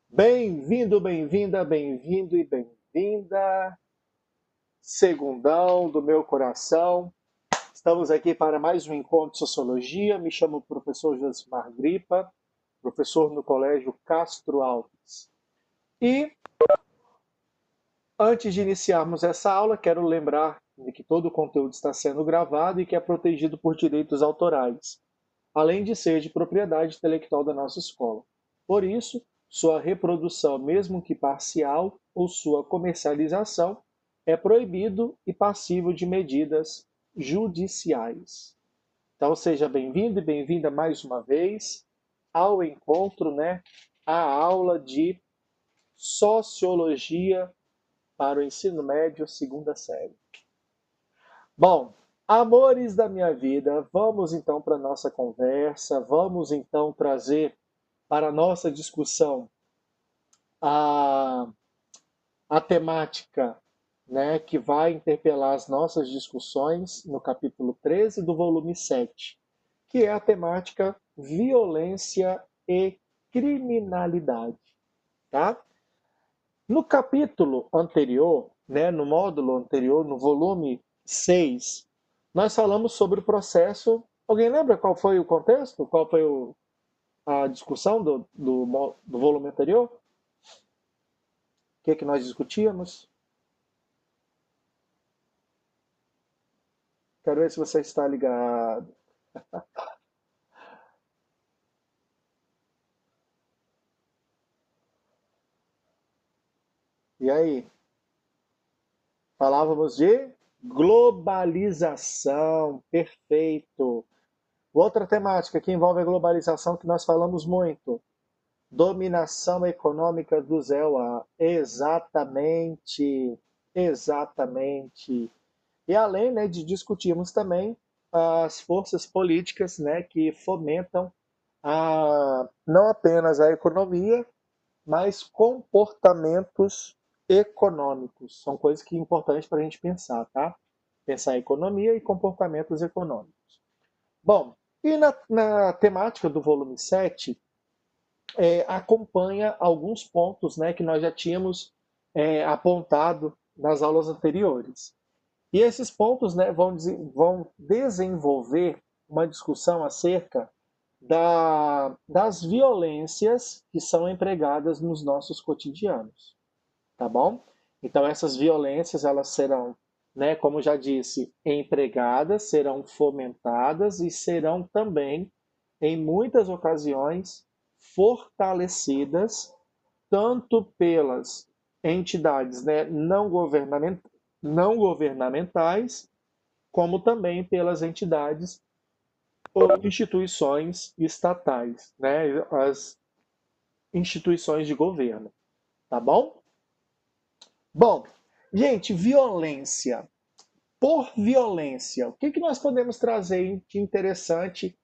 Bem-vindo, bem-vinda, bem-vindo e bem-vinda. Segundão do meu coração. Estamos aqui para mais um encontro de sociologia. Me chamo professor Josimar Gripa, professor no Colégio Castro Alves. E antes de iniciarmos essa aula, quero lembrar de que todo o conteúdo está sendo gravado e que é protegido por direitos autorais, além de ser de propriedade intelectual da nossa escola. Por isso, sua reprodução, mesmo que parcial, ou sua comercialização é proibido e passível de medidas judiciais. Então, seja bem-vindo e bem-vinda mais uma vez ao encontro, a aula de Sociologia para o Ensino Médio, segunda série. Bom, amores da minha vida, vamos então para a nossa conversa, vamos então trazer para a nossa discussão a, a temática, que vai interpelar as nossas discussões no capítulo 13 do volume 7, que é a temática violência e criminalidade, tá? No capítulo anterior, no módulo anterior, no volume 6, nós falamos sobre o processo. Alguém lembra qual foi o contexto? Qual foi a discussão do volume anterior? O que é que nós discutíamos? Quero ver se você está ligado. E aí? Falávamos de globalização. Perfeito. Outra temática que envolve a globalização que nós falamos muito. Dominação econômica do ZEUA. Exatamente. Exatamente. E além, de discutirmos também as forças políticas, que fomentam não apenas a economia, mas comportamentos econômicos. São coisas que é importante para a gente pensar, tá? Pensar em economia e comportamentos econômicos. Bom, e na temática do volume 7, acompanha alguns pontos, que nós já tínhamos apontado nas aulas anteriores. E esses pontos, vão desenvolver uma discussão acerca das violências que são empregadas nos nossos cotidianos, tá bom? Então essas violências elas serão, como já disse, empregadas, serão fomentadas e serão também, em muitas ocasiões, fortalecidas tanto pelas entidades, não governamentais, como também pelas entidades ou instituições estatais, as instituições de governo, tá bom? Bom, gente, violência. Por violência, o que nós podemos trazer de interessante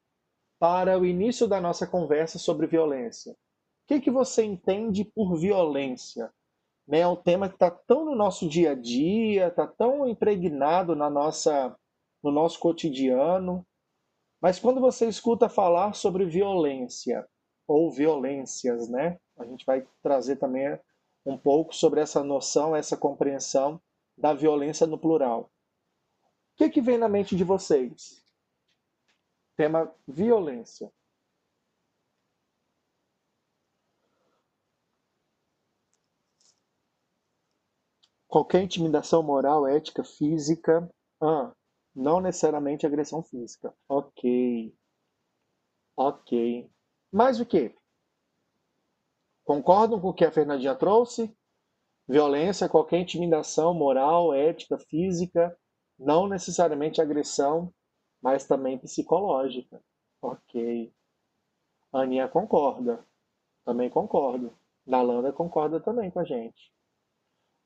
para o início da nossa conversa sobre violência? O que você entende por violência? É um tema que está tão no nosso dia a dia, está tão impregnado no nosso cotidiano. Mas quando você escuta falar sobre violência ou violências, a gente vai trazer também um pouco sobre essa noção, essa compreensão da violência no plural. O que vem na mente de vocês? Tema violência. Qualquer intimidação moral, ética, física. Não necessariamente agressão física. Ok, ok. Mais o quê? Concordam com o que a Fernandinha trouxe? Violência, qualquer intimidação moral, ética, física, não necessariamente agressão, mas também psicológica. Ok. A Aninha concorda. Também concordo. Nalanda concorda também com a gente.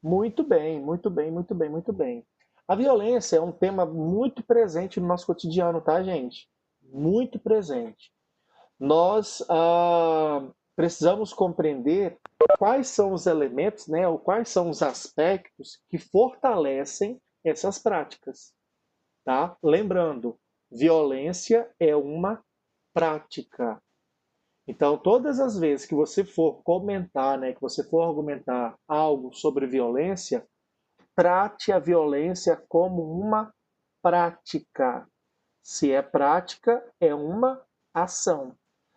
Muito bem, muito bem, muito bem, muito bem. A violência é um tema muito presente no nosso cotidiano, tá, gente? Muito presente. Nós precisamos compreender quais são os elementos, ou quais são os aspectos que fortalecem essas práticas, tá? Lembrando, violência é uma prática. Então, todas as vezes que você for comentar, né, que você for argumentar algo sobre violência, trate a violência como uma prática. Se é prática, é uma ação.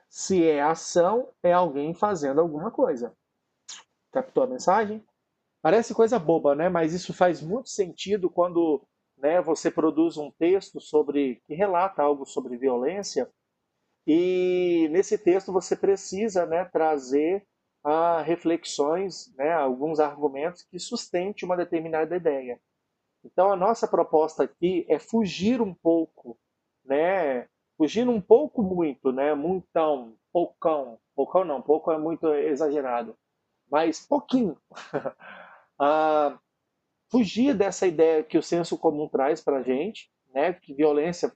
Se é ação, é alguém fazendo alguma coisa. Captou a mensagem? Parece coisa boba, né? Mas isso faz muito sentido quando, né, você produz um texto sobre que relata algo sobre violência e nesse texto você precisa, né, trazer reflexões, né, alguns argumentos que sustente uma determinada ideia. Então a nossa proposta aqui é fugir um pouco, né? Fugir um pouco muito, né? Muitão, poucão, poucão não, pouco é muito exagerado, mas pouquinho. Ah, fugir dessa ideia que o senso comum traz para a gente, né? Que violência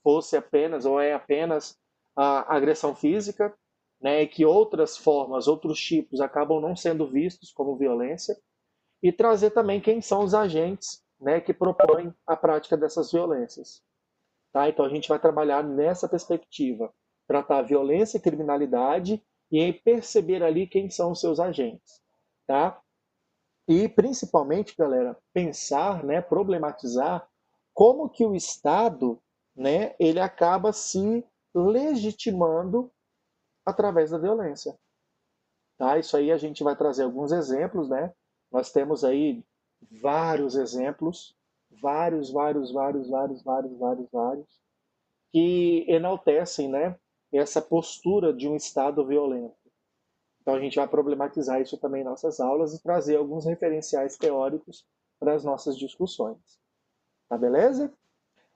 fosse apenas ou é apenas a agressão física, né? E que outras formas, outros tipos acabam não sendo vistos como violência e trazer também quem são os agentes, né, que propõem a prática dessas violências. Tá? Então a gente vai trabalhar nessa perspectiva, tratar a violência e criminalidade e perceber ali quem são os seus agentes. Tá? E principalmente, galera, pensar, né, problematizar como que o Estado, né, ele acaba se legitimando através da violência. Tá? Isso aí a gente vai trazer alguns exemplos, né? Nós temos aí vários exemplos, vários, que enaltecem, né, essa postura de um Estado violento. Então a gente vai problematizar isso também em nossas aulas e trazer alguns referenciais teóricos para as nossas discussões. Tá beleza?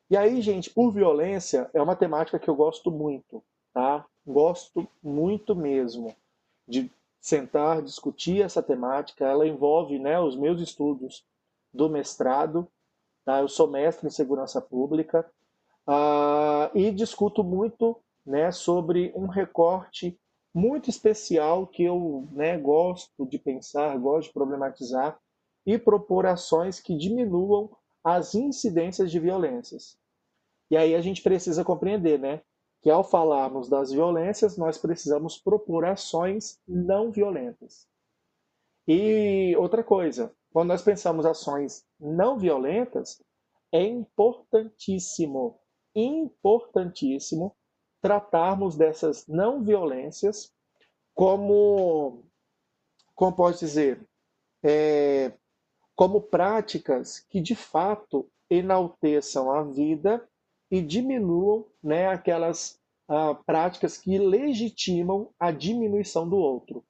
E aí, gente, por violência é uma temática que eu gosto muito, tá? Gosto muito mesmo de sentar, discutir essa temática. Ela envolve, né, os meus estudos do mestrado, tá? Eu sou mestre em segurança pública e discuto muito, né, sobre um recorte muito especial que eu, né, gosto de pensar, gosto de problematizar e propor ações que diminuam as incidências de violências. E aí a gente precisa compreender, né, que ao falarmos das violências, nós precisamos propor ações não violentas. E outra coisa, quando nós pensamos ações não violentas, é importantíssimo tratarmos dessas não violências como, como posso dizer, como práticas que de fato enalteçam a vida e diminuam, né, aquelas práticas que legitimam a diminuição do outro.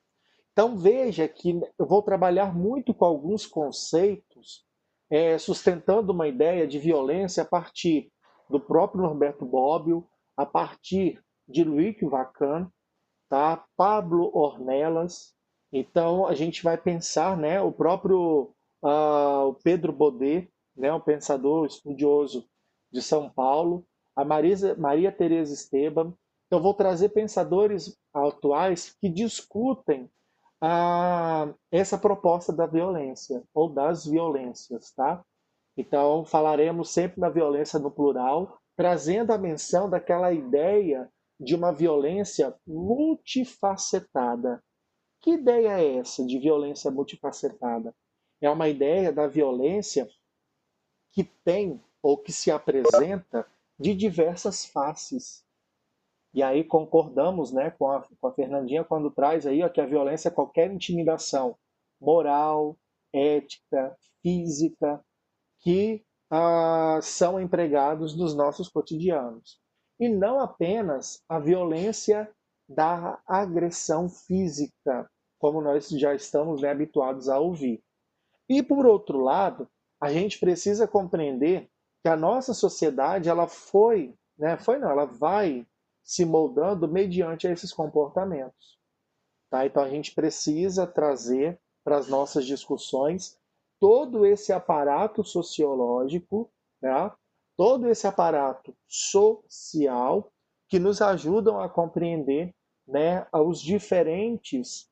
Então veja que eu vou trabalhar muito com alguns conceitos, sustentando uma ideia de violência a partir do próprio Norberto Bobbio, a partir de Luc Vacan, tá? Pablo Ornelas. Então a gente vai pensar, né, o próprio o Pedro Baudet, né, um pensador estudioso de São Paulo, a Maria Teresa Esteban. Então vou trazer pensadores atuais que discutem essa proposta da violência ou das violências, tá? Então falaremos sempre da violência no plural, trazendo a menção daquela ideia de uma violência multifacetada. Que ideia é essa de violência multifacetada? É uma ideia da violência que tem ou que se apresenta de diversas faces. E aí concordamos, né, com a Fernandinha quando traz aí ó, que a violência é qualquer intimidação moral, ética, física, que são empregados nos nossos cotidianos. E não apenas a violência da agressão física, como nós já estamos, né, habituados a ouvir. E por outro lado, a gente precisa compreender que a nossa sociedade ela ela vai se moldando mediante esses comportamentos. Tá? Então a gente precisa trazer para as nossas discussões todo esse aparato sociológico, né? Todo esse aparato social que nos ajudam a compreender, né, os diferentes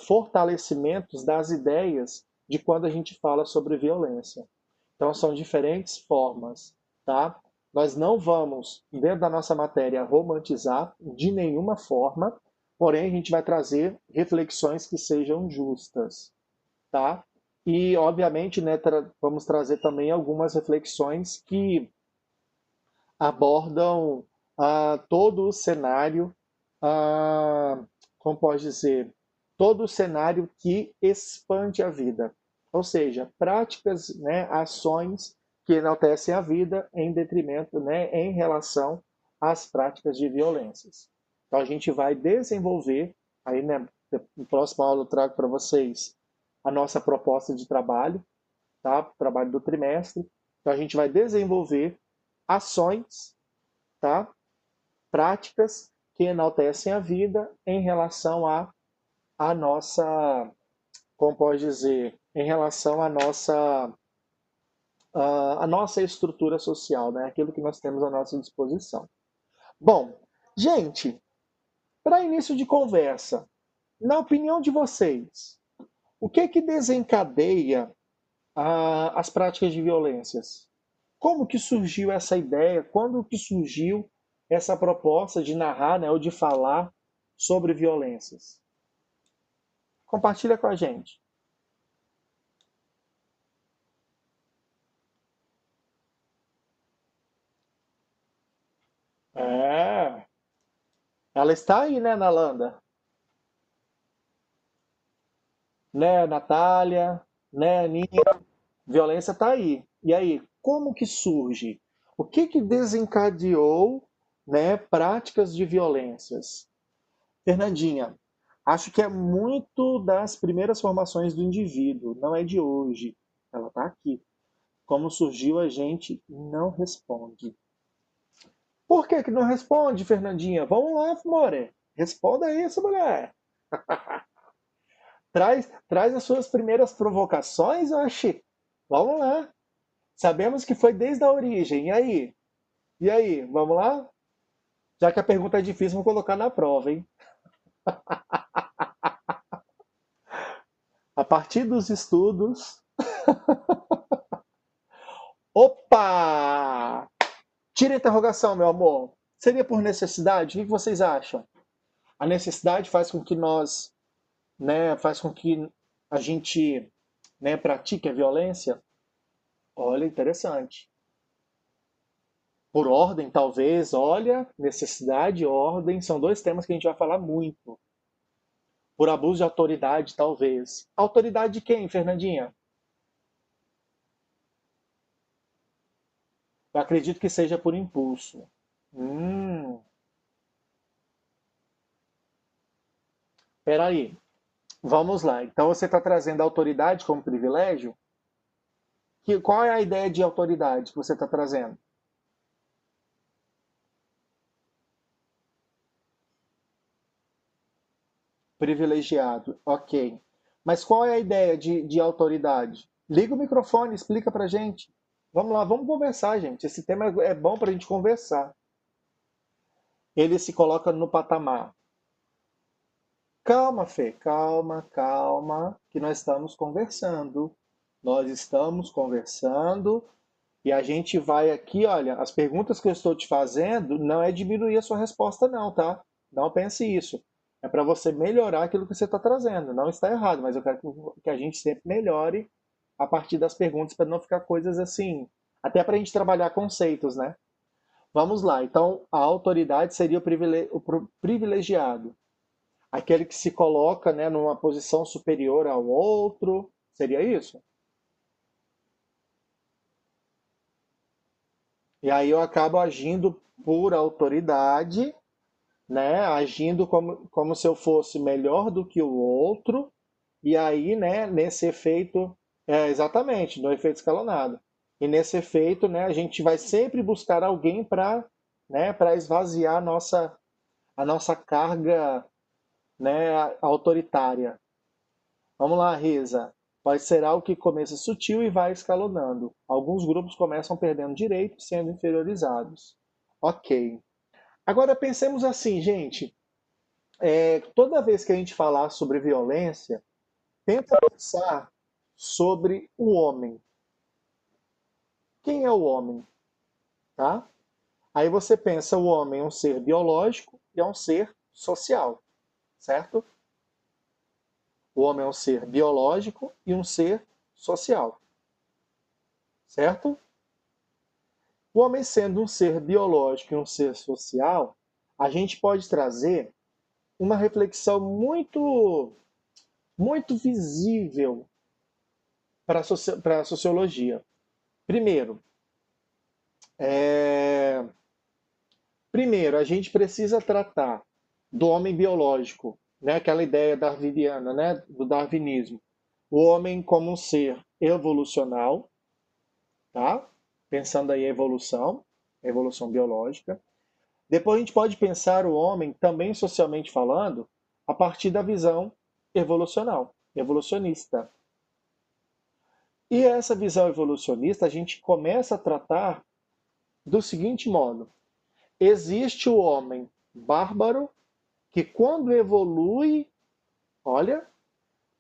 fortalecimentos das ideias de quando a gente fala sobre violência. Então são diferentes formas, tá? Nós não vamos, dentro da nossa matéria, romantizar de nenhuma forma, porém a gente vai trazer reflexões que sejam justas, tá? E, obviamente, né, vamos trazer também algumas reflexões que abordam todo o cenário, ah, como pode dizer, todo o cenário que expande a vida. Ou seja, práticas, né, ações que enaltecem a vida em detrimento, né, em relação às práticas de violências. Então a gente vai desenvolver, aí, né, no próximo aula eu trago para vocês a nossa proposta de trabalho, tá? Trabalho do trimestre. Então a gente vai desenvolver ações, tá? Práticas que enaltecem a vida em relação à nossa, como pode dizer, em relação à nossa estrutura social, né? Aquilo que nós temos à nossa disposição. Bom, gente, para início de conversa, na opinião de vocês, o que desencadeia as práticas de violências? Como que surgiu essa ideia? Quando que surgiu essa proposta de narrar, né, ou de falar sobre violências? Compartilha com a gente. É, ela está aí, né, Nalanda? Né, Natália? Né, Aninha? Violência está aí. E aí, como que surge? O que desencadeou, né, práticas de violências? Fernandinha, acho que é muito das primeiras formações do indivíduo, não é de hoje. Ela está aqui. Como surgiu, a gente não responde. Por que não responde, Fernandinha? Vamos lá, More. Responda isso, mulher. Traz as suas primeiras provocações, oxi. Vamos lá. Sabemos que foi desde a origem. E aí? E aí? Vamos lá? Já que a pergunta é difícil, vou colocar na prova, hein? A partir dos estudos. Opa! Tira a interrogação, meu amor. Seria por necessidade? O que vocês acham? A necessidade faz com que nós, né, faz com que a gente, né, pratique a violência? Olha, interessante. Por ordem, talvez, olha, necessidade e ordem são dois temas que a gente vai falar muito. Por abuso de autoridade, talvez. Autoridade de quem, Fernandinha? Eu acredito que seja por impulso. Hum, peraí. Vamos lá. Então você está trazendo a autoridade como privilégio? Qual é a ideia de autoridade que você está trazendo? Privilegiado, ok. Mas qual é a ideia de autoridade? Liga o microfone, explica pra gente. Vamos lá, vamos conversar, gente. Esse tema é bom pra gente conversar. Ele se coloca no patamar. Calma, Fê, calma, calma, que nós estamos conversando. Nós estamos conversando e a gente vai aqui, olha, as perguntas que eu estou te fazendo não é diminuir a sua resposta, não, tá? Não pense isso. É para você melhorar aquilo que você está trazendo. Não está errado, mas eu quero que a gente sempre melhore a partir das perguntas para não ficar coisas assim. Até para a gente trabalhar conceitos, né? Vamos lá. Então, a autoridade seria o privilegiado, aquele que se coloca, né, numa posição superior ao outro. Seria isso? E aí eu acabo agindo por autoridade, né? Agindo como se eu fosse melhor do que o outro, e aí, né, nesse efeito, exatamente, no efeito escalonado. E nesse efeito, né, a gente vai sempre buscar alguém para, né, para esvaziar a nossa carga, né, autoritária. Vamos lá, Risa. Pode ser algo que começa sutil e vai escalonando. Alguns grupos começam perdendo direitos, sendo inferiorizados. Ok. Agora pensemos assim, gente. Toda vez que a gente falar sobre violência, tenta pensar sobre o homem. Quem é o homem? Tá? Aí você pensa o homem é um ser biológico e é um ser social, certo? O homem é um ser biológico e um ser social, certo? O homem sendo um ser biológico e um ser social, a gente pode trazer uma reflexão muito visível para a sociologia. Primeiro, é, primeiro, a gente precisa tratar do homem biológico, né? Aquela ideia darwiniana, né? Do darwinismo. O homem como um ser evolucional, tá? Pensando aí a evolução biológica. Depois a gente pode pensar o homem, também socialmente falando, a partir da visão evolucional, evolucionista. E essa visão evolucionista a gente começa a tratar do seguinte modo: existe o homem bárbaro que quando evolui, olha,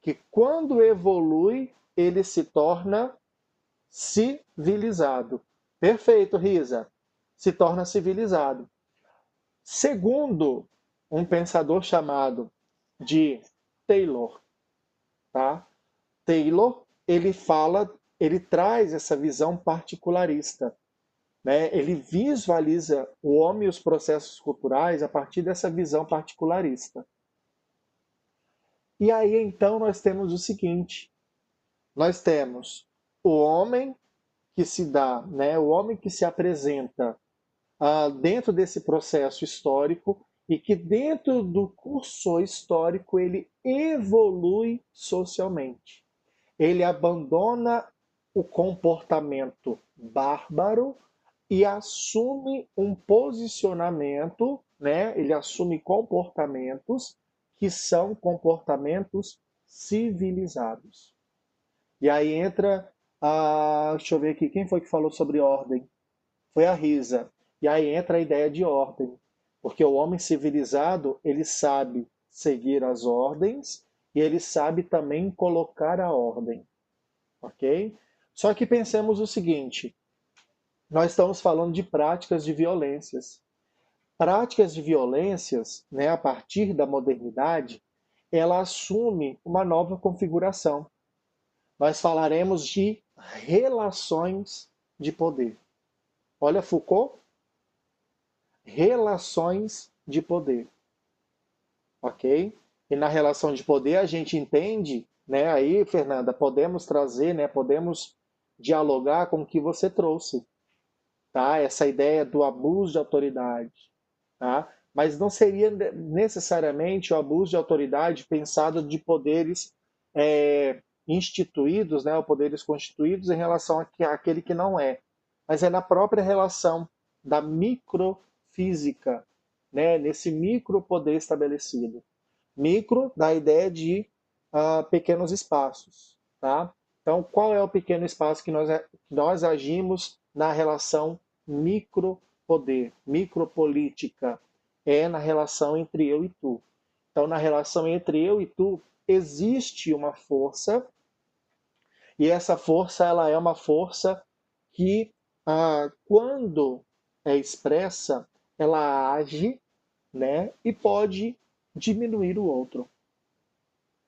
que quando evolui ele se torna civilizado. Perfeito, Risa. Se torna civilizado. Segundo um pensador chamado de Taylor, tá? Taylor, ele traz essa visão particularista, né? Ele visualiza o homem e os processos culturais a partir dessa visão particularista. E aí então nós temos o seguinte: nós temos o homem que se dá, né? O homem que se apresenta dentro desse processo histórico e que dentro do curso histórico ele evolui socialmente. Ele abandona o comportamento bárbaro e assume um posicionamento, né? Ele assume comportamentos que são comportamentos civilizados. E aí entra deixa eu ver aqui, quem foi que falou sobre ordem? Foi a Risa. E aí entra a ideia de ordem, porque o homem civilizado, ele sabe seguir as ordens e ele sabe também colocar a ordem, ok? Só que pensemos o seguinte, nós estamos falando de práticas de violências. Práticas de violências, né, a partir da modernidade, ela assume uma nova configuração. Nós falaremos de relações de poder. Olha Foucault, relações de poder, ok? E na relação de poder a gente entende, né? Aí, Fernanda, podemos trazer, né? Podemos dialogar com o que você trouxe, tá? Essa ideia do abuso de autoridade, tá? Mas não seria necessariamente o abuso de autoridade pensado de poderes instituídos, né? Ou poderes constituídos em relação àquele que não é, mas é na própria relação da microfísica, né? Nesse micro poder estabelecido. Micro dá a ideia de pequenos espaços, tá? Então, qual é o pequeno espaço que nós agimos na relação micropoder, micropolítica? É na relação entre eu e tu. Então, na relação entre eu e tu, existe uma força, e essa força ela é uma força que, quando é expressa, ela age, né, e pode diminuir o outro.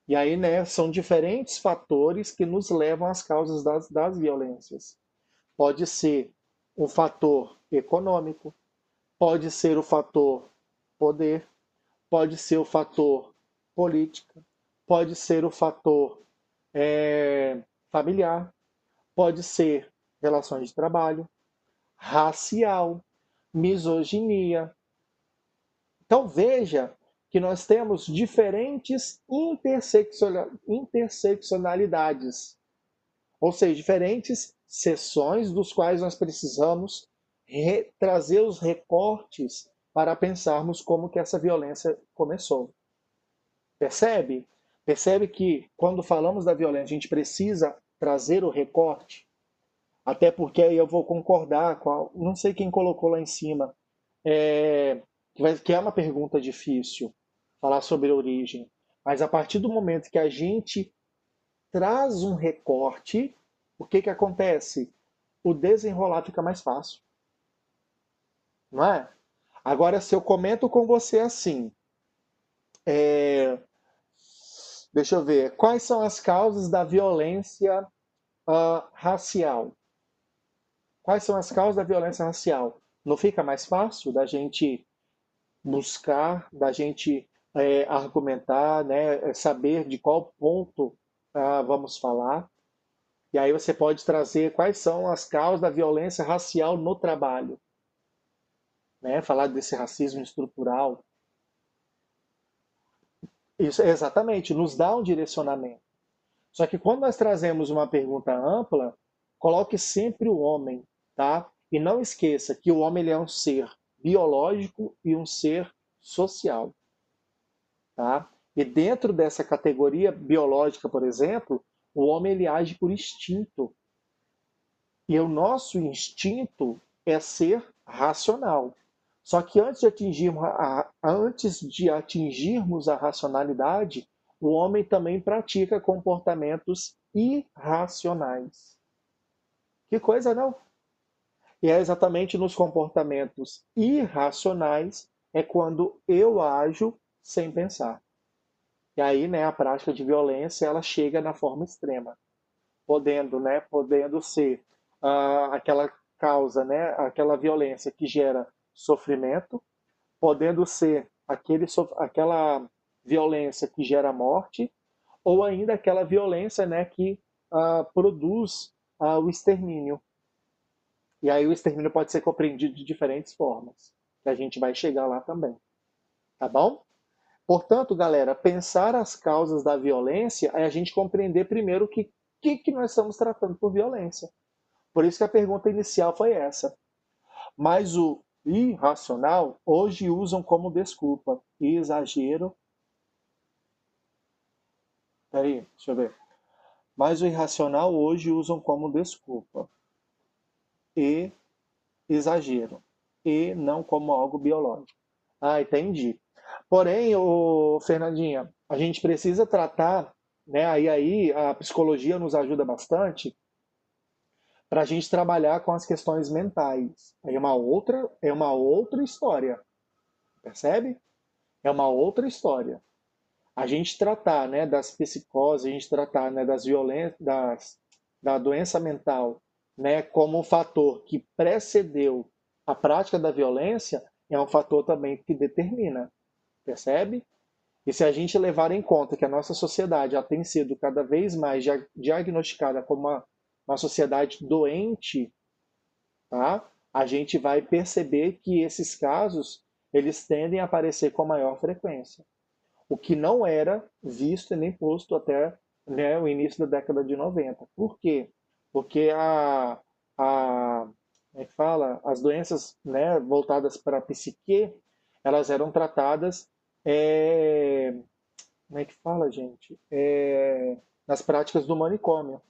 E aí, né, são diferentes fatores que nos levam às causas das violências. Pode ser um fator econômico, pode ser o fator poder, pode ser o fator política, pode ser o fator familiar, pode ser relações de trabalho, racial, misoginia. Então veja que nós temos diferentes interseccionalidades, ou seja, diferentes seções dos quais nós precisamos trazer os recortes para pensarmos como que essa violência começou. Percebe? Percebe que quando falamos da violência, a gente precisa trazer o recorte, até porque aí eu vou concordar com não sei quem colocou lá em cima, é, que é uma pergunta difícil falar sobre origem, mas a partir do momento que a gente traz um recorte, o que acontece? O desenrolar fica mais fácil. não é? Agora, se eu comento com você assim, é, deixa eu ver, quais são as causas da violência racial? Quais são as causas da violência racial? Não fica mais fácil da gente buscar, da gente argumentar, né, saber de qual ponto vamos falar? E aí você pode trazer quais são as causas da violência racial no trabalho, né? Falar desse racismo estrutural. Isso exatamente nos dá um direcionamento. Só que quando nós trazemos uma pergunta ampla, coloque sempre o homem, tá? E não esqueça que o homem ele é um ser biológico e um ser social, tá? E dentro dessa categoria biológica, por exemplo, o homem ele age por instinto. E o nosso instinto é ser racional. Só que antes de atingirmos a racionalidade, o homem também pratica comportamentos irracionais. Que coisa, não? E é exatamente nos comportamentos irracionais é quando eu ajo sem pensar. E aí, né, a prática de violência ela chega na forma extrema, podendo ser aquela causa, né, aquela violência que gera sofrimento, podendo ser aquela violência que gera morte, ou ainda aquela violência, né, que produz o extermínio. E aí o extermínio pode ser compreendido de diferentes formas, que a gente vai chegar lá também, tá bom? Portanto, galera, pensar as causas da violência é a gente compreender primeiro o que nós estamos tratando por violência. Por isso que a pergunta inicial foi essa. Mas o irracional hoje usam como desculpa. Exagero. Peraí, deixa eu ver. Mas o irracional hoje usam como desculpa. E exagero. E não como algo biológico. Ah, entendi. Porém, Fernandinha, a gente precisa tratar, né? Aí a psicologia nos ajuda bastante para a gente trabalhar com as questões mentais. Aí é uma outra história, percebe? É uma outra história. A gente tratar, né, das psicoses, a gente tratar, né, das violências, da doença mental, né, como um fator que precedeu a prática da violência, é um fator também que determina, percebe? E se a gente levar em conta que a nossa sociedade já tem sido cada vez mais diagnosticada como uma sociedade doente, tá? A gente vai perceber que esses casos eles tendem a aparecer com maior frequência, o que não era visto e nem posto até, né, o início da década de 90. Por quê? Porque como é que fala? As doenças, né, voltadas para a psique, elas eram tratadas, como é que fala, gente? Nas práticas do manicômio.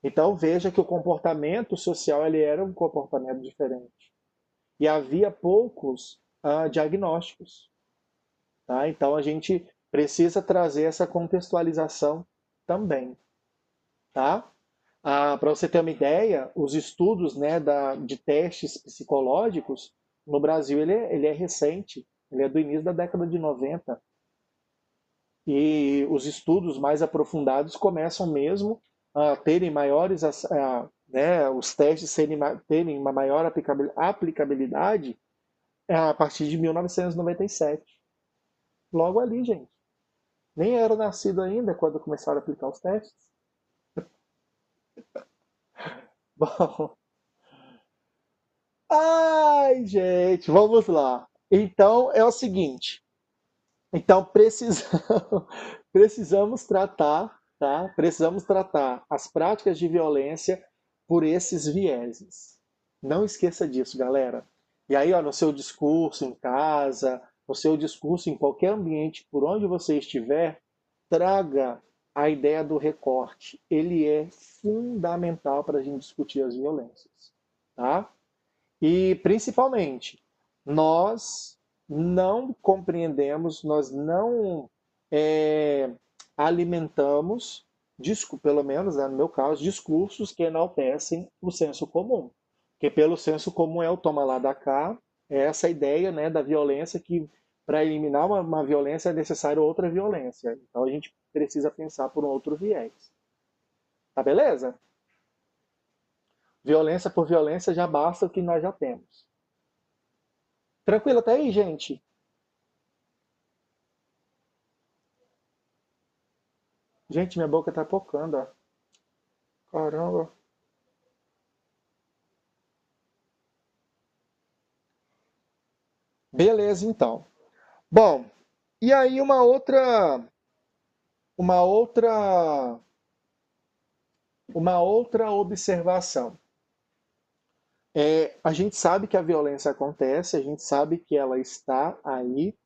Então veja que o comportamento social ele era um comportamento diferente. E havia poucos diagnósticos. Tá? Então a gente precisa trazer essa contextualização também. Tá? Para você ter uma ideia, os estudos, né, de testes psicológicos no Brasil ele é recente, ele é do início da década de 90. E os estudos mais aprofundados começam mesmo a terem maiores, né, os testes terem uma maior aplicabilidade a partir de 1997. Logo ali, gente. Nem era nascido ainda quando começaram a aplicar os testes. Bom, ai, gente, vamos lá. Então é o seguinte. Então precisamos, precisamos tratar, tá? Precisamos tratar as práticas de violência por esses vieses. Não esqueça disso, galera. E aí, ó, no seu discurso em casa, no seu discurso em qualquer ambiente, por onde você estiver, traga a ideia do recorte. Ele é fundamental para a gente discutir as violências, tá? E principalmente, nós não compreendemos, nós não é, alimentamos, pelo menos né, no meu caso, discursos que enaltecem o senso comum. Porque pelo senso comum é o toma lá da cá, É essa ideia, né, da violência que para eliminar uma violência é necessário outra violência. Então a gente precisa pensar por um outro viés. Tá beleza? Violência por violência já basta o que nós já temos. Tranquilo até aí, gente? Gente, minha boca tá pocando, ó. Caramba. Beleza, então. Bom, e aí uma outra, uma outra observação. A gente sabe que a violência acontece, a gente sabe que ela está aí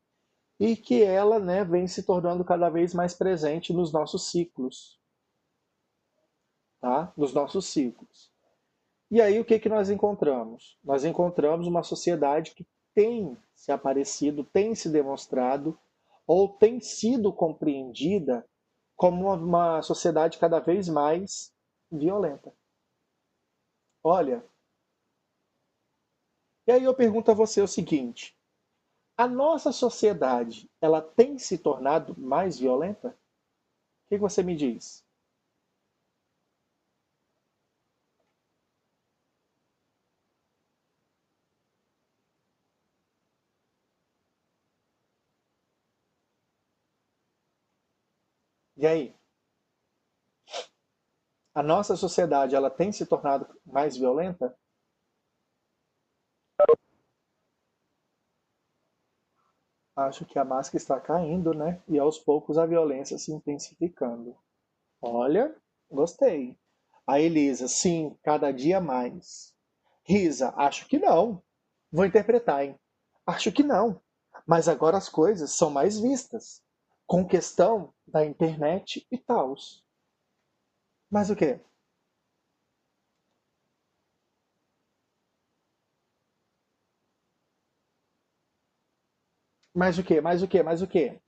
e que ela, né, vem se tornando cada vez mais presente nos nossos ciclos, tá? Nos nossos ciclos. E aí o que que nós encontramos? Nós encontramos uma sociedade que tem se aparecido, tem se demonstrado ou tem sido compreendida como uma sociedade cada vez mais violenta. Olha, e aí eu pergunto a você o seguinte: a nossa sociedade, ela tem se tornado mais violenta? O que você me diz? E aí? A nossa sociedade, ela tem se tornado mais violenta? Acho que a máscara está caindo, né? E aos poucos a violência se intensificando. Olha, gostei. A Elisa, sim, cada dia mais. Risa, acho que não. Vou interpretar, hein? Acho que não. Mas agora as coisas são mais vistas. Com questão da internet e tals. Mas o quê? Mais o quê? Mais o quê? Mais o quê?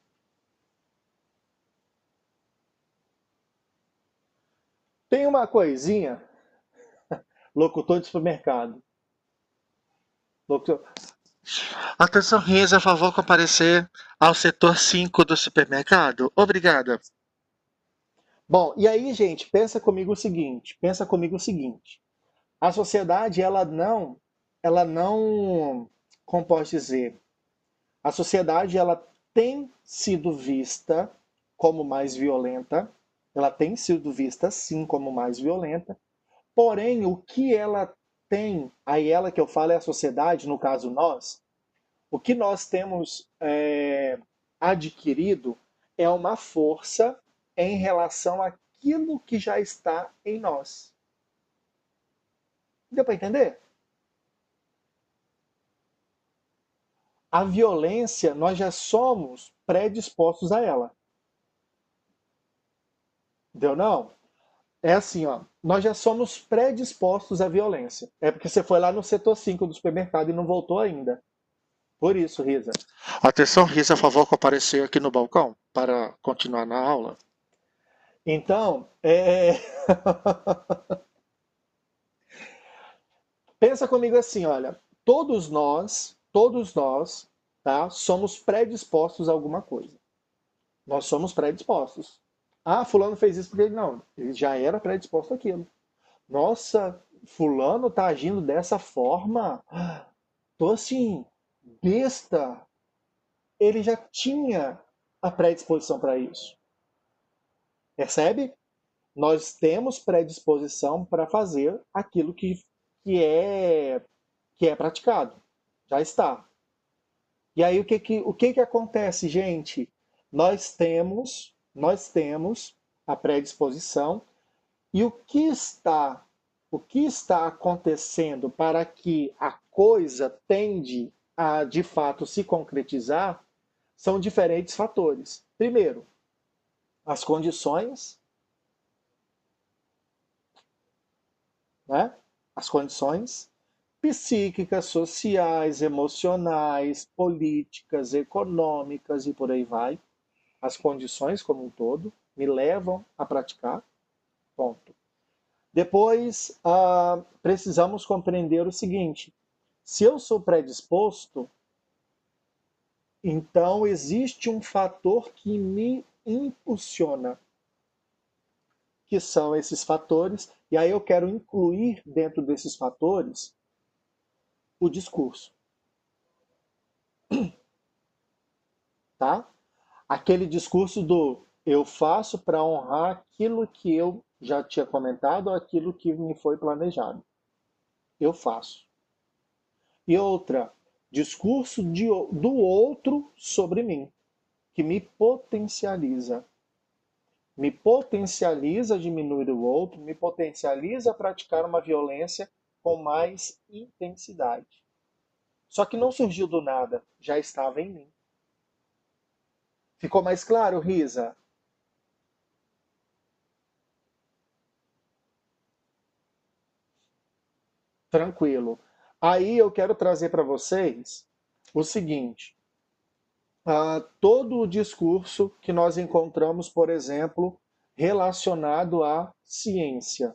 Tem uma coisinha, locutor de supermercado. Locutor. Atenção, Risa, a favor comparecer ao setor 5 do supermercado. Obrigada. Bom, e aí, gente, pensa comigo o seguinte. A sociedade, ela não, como posso dizer, a sociedade, ela tem sido vista como mais violenta, ela tem sido vista, sim, como mais violenta, porém, o que ela tem, aí ela que eu falo é a sociedade, no caso nós, o que nós temos adquirido é uma força em relação àquilo que já está em nós. Deu para entender? A violência, nós já somos predispostos a ela. Deu não? É assim, ó. Nós já somos predispostos à violência. É porque você foi lá no setor 5 do supermercado e não voltou ainda. Por isso, Risa. Atenção, Risa, a favor, comparecer aqui no balcão para continuar na aula. Então, pensa comigo assim, olha, todos nós, tá, somos predispostos a alguma coisa. Nós somos predispostos. Ah, fulano fez isso porque ele não, ele já era predisposto àquilo. Nossa, fulano tá agindo dessa forma. Tô assim, besta. Ele já tinha a predisposição para isso. Percebe? Nós temos predisposição para fazer aquilo que é que é praticado. Já está. E aí o que que acontece, gente? Nós temos a predisposição e o que está acontecendo para que a coisa tende a de fato se concretizar são diferentes fatores. Primeiro, as condições, né? As condições psíquicas, sociais, emocionais, políticas, econômicas e por aí vai. As condições como um todo me levam a praticar. Ponto. Depois, precisamos compreender o seguinte: Se eu sou predisposto, então existe um fator que me impulsiona, que são esses fatores, e aí eu quero incluir dentro desses fatores o discurso, tá? Aquele discurso do eu faço para honrar aquilo que eu já tinha comentado ou aquilo que me foi planejado. Eu faço. E outra, discurso do outro sobre mim, que me potencializa. Me potencializa a diminuir o outro, me potencializa a praticar uma violência com mais intensidade. Só que não surgiu do nada, já estava em mim. Ficou mais claro, Risa? Tranquilo. Aí eu quero trazer para vocês o seguinte: todo o discurso que nós encontramos, por exemplo, relacionado à ciência,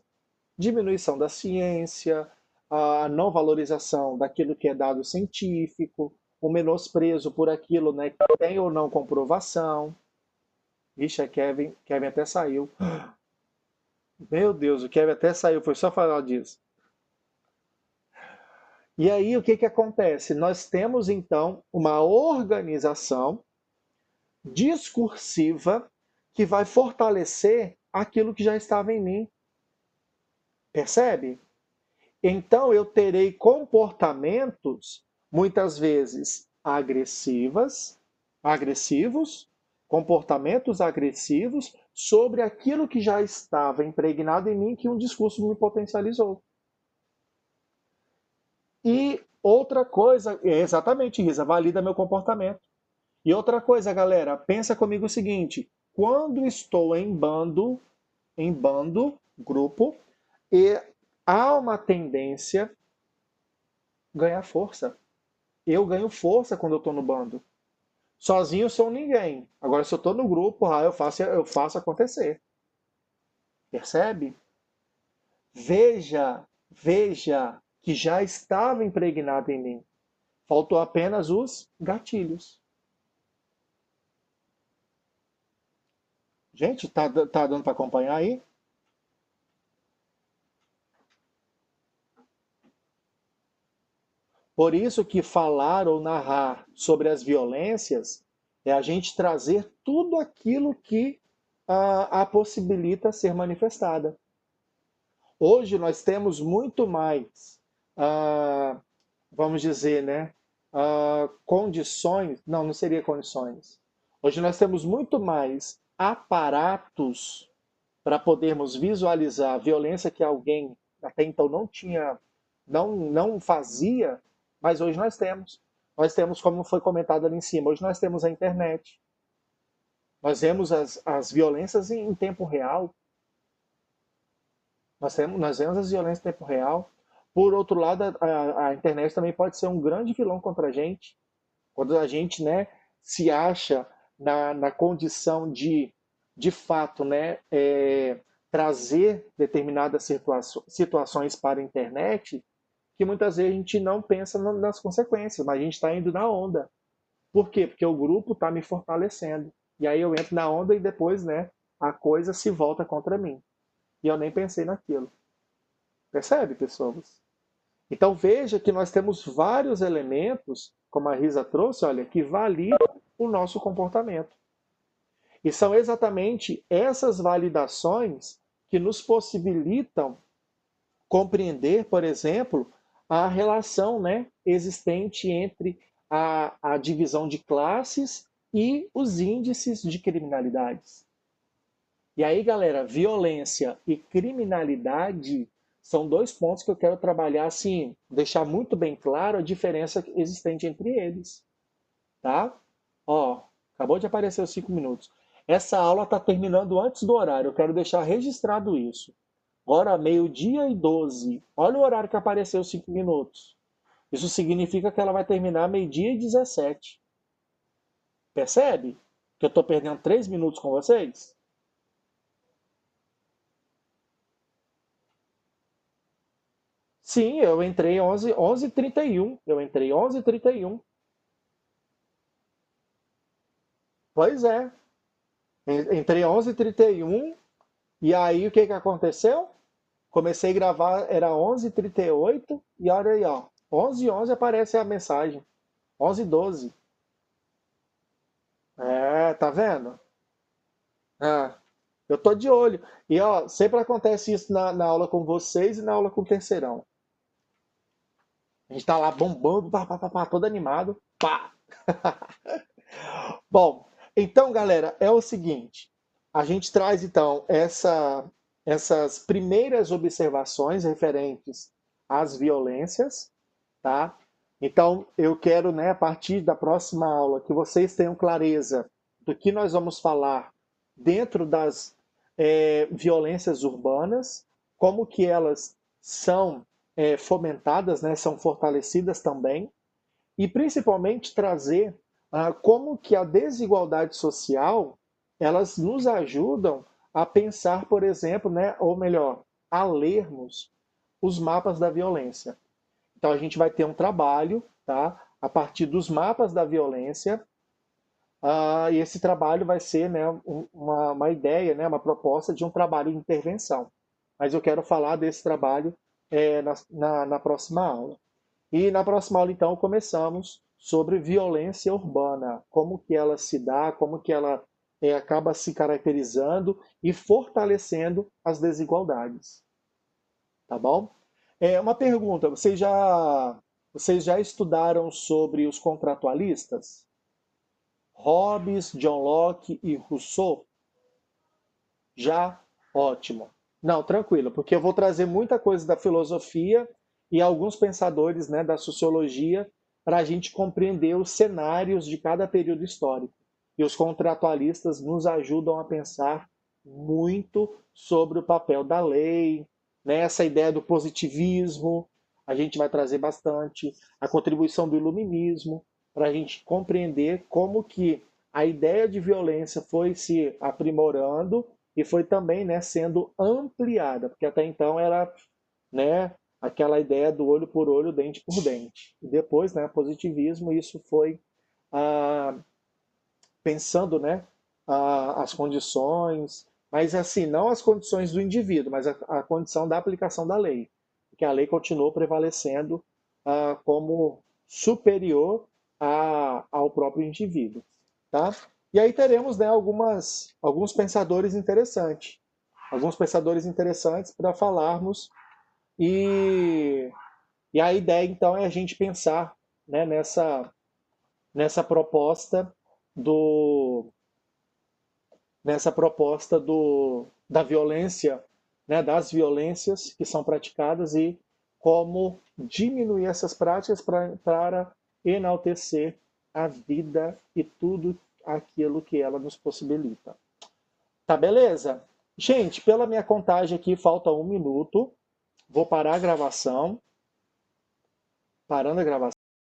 diminuição da ciência, a não valorização daquilo que é dado científico, o menosprezo por aquilo, né, que tem ou não comprovação. Ixi, Kevin até saiu. Meu Deus, o Kevin até saiu, foi só falar disso. E aí o que que acontece? Nós temos então uma organização discursiva que vai fortalecer aquilo que já estava em mim. Percebe? Então eu terei comportamentos muitas vezes agressivos, comportamentos agressivos sobre aquilo que já estava impregnado em mim que um discurso me potencializou. E outra coisa, exatamente, Risa, valida meu comportamento. E outra coisa, galera, pensa comigo o seguinte: quando estou grupo, e há uma tendência a ganhar força. Eu ganho força quando eu estou no bando. Sozinho eu sou ninguém. Agora, se eu estou no grupo, eu faço acontecer. Percebe? Veja que já estava impregnado em mim. Faltou apenas os gatilhos. Gente, tá dando para acompanhar aí? Por isso que falar ou narrar sobre as violências é a gente trazer tudo aquilo que a possibilita ser manifestada. Hoje nós temos muito mais, ah, vamos dizer, né, condições, não seria condições. Hoje nós temos muito mais aparatos para podermos visualizar a violência que alguém até então não tinha, não fazia, mas hoje nós temos. Nós temos, como foi comentado ali em cima, hoje nós temos a internet. Nós vemos as violências em tempo real. Nós vemos as violências em tempo real. Por outro lado, a internet também pode ser um grande vilão contra a gente. Quando a gente, né, se acha na condição de fato, né, trazer determinadas situações para a internet, que muitas vezes a gente não pensa nas consequências, mas a gente está indo na onda. Por quê? Porque o grupo está me fortalecendo. E aí eu entro na onda e depois, né, a coisa se volta contra mim. E eu nem pensei naquilo. Percebe, pessoas? Então veja que nós temos vários elementos, como a Risa trouxe, olha, que validam o nosso comportamento. E são exatamente essas validações que nos possibilitam compreender, por exemplo, a relação, né, existente entre a divisão de classes e os índices de criminalidades. E aí, galera, violência e criminalidade são dois pontos que eu quero trabalhar assim, deixar muito bem claro a diferença existente entre eles, tá? Ó, acabou de aparecer os 5 minutos. Essa aula está terminando antes do horário, eu quero deixar registrado isso. Agora, meio-dia e 12. Olha o horário que apareceu os 5 minutos. Isso significa que ela vai terminar meio-dia e 17. Percebe? Que eu estou perdendo 3 minutos com vocês? Sim, eu entrei 11h31. Eu entrei 11h31. Pois é. Entrei 11h31. E aí, o que que aconteceu? Comecei a gravar, era 11h38. E olha aí, ó. 11h11 aparece a mensagem. 11h12. É, tá vendo? Ah, eu tô de olho. E ó, sempre acontece isso na aula com vocês e na aula com o terceirão. A gente tá lá bombando, pá, pá, pá, pá, todo animado. Pá! Bom, então, galera, é o seguinte. A gente traz, então, essas primeiras observações referentes às violências, tá? Então, eu quero, né, a partir da próxima aula, que vocês tenham clareza do que nós vamos falar dentro das violências urbanas, como que elas são fomentadas, né, são fortalecidas também, e principalmente trazer como que a desigualdade social elas nos ajudam a pensar, por exemplo, né, ou melhor, a lermos os mapas da violência. Então a gente vai ter um trabalho, tá, a partir dos mapas da violência, e esse trabalho vai ser, né, uma ideia, né, uma proposta de um trabalho de intervenção. Mas eu quero falar desse trabalho na próxima aula. E na próxima aula, então, começamos sobre violência urbana, como que ela se dá, como que ela acaba se caracterizando e fortalecendo as desigualdades, tá bom? Uma pergunta, vocês já estudaram sobre os contratualistas? Hobbes, John Locke e Rousseau? Já? Ótimo. Não, tranquilo, porque eu vou trazer muita coisa da filosofia e alguns pensadores, né, da sociologia para a gente compreender os cenários de cada período histórico. E os contratualistas nos ajudam a pensar muito sobre o papel da lei, né, essa ideia do positivismo, a gente vai trazer bastante, a contribuição do iluminismo, para a gente compreender como que a ideia de violência foi se aprimorando e foi também, né, sendo ampliada, porque até então era, né, aquela ideia do olho por olho, dente por dente. E depois, né, positivismo, isso foi ah, pensando, né, as condições, mas assim, não as condições do indivíduo, mas a condição da aplicação da lei, porque a lei continuou prevalecendo como superior ao próprio indivíduo, tá? E aí teremos, né, alguns pensadores interessantes para falarmos e, e a ideia então é a gente pensar, né, nessa proposta do da violência, né, das violências que são praticadas e como diminuir essas práticas para enaltecer a vida e tudo aquilo que ela nos possibilita. Tá beleza? Gente, pela minha contagem aqui, falta 1 minuto. Vou parar a gravação. Parando a gravação.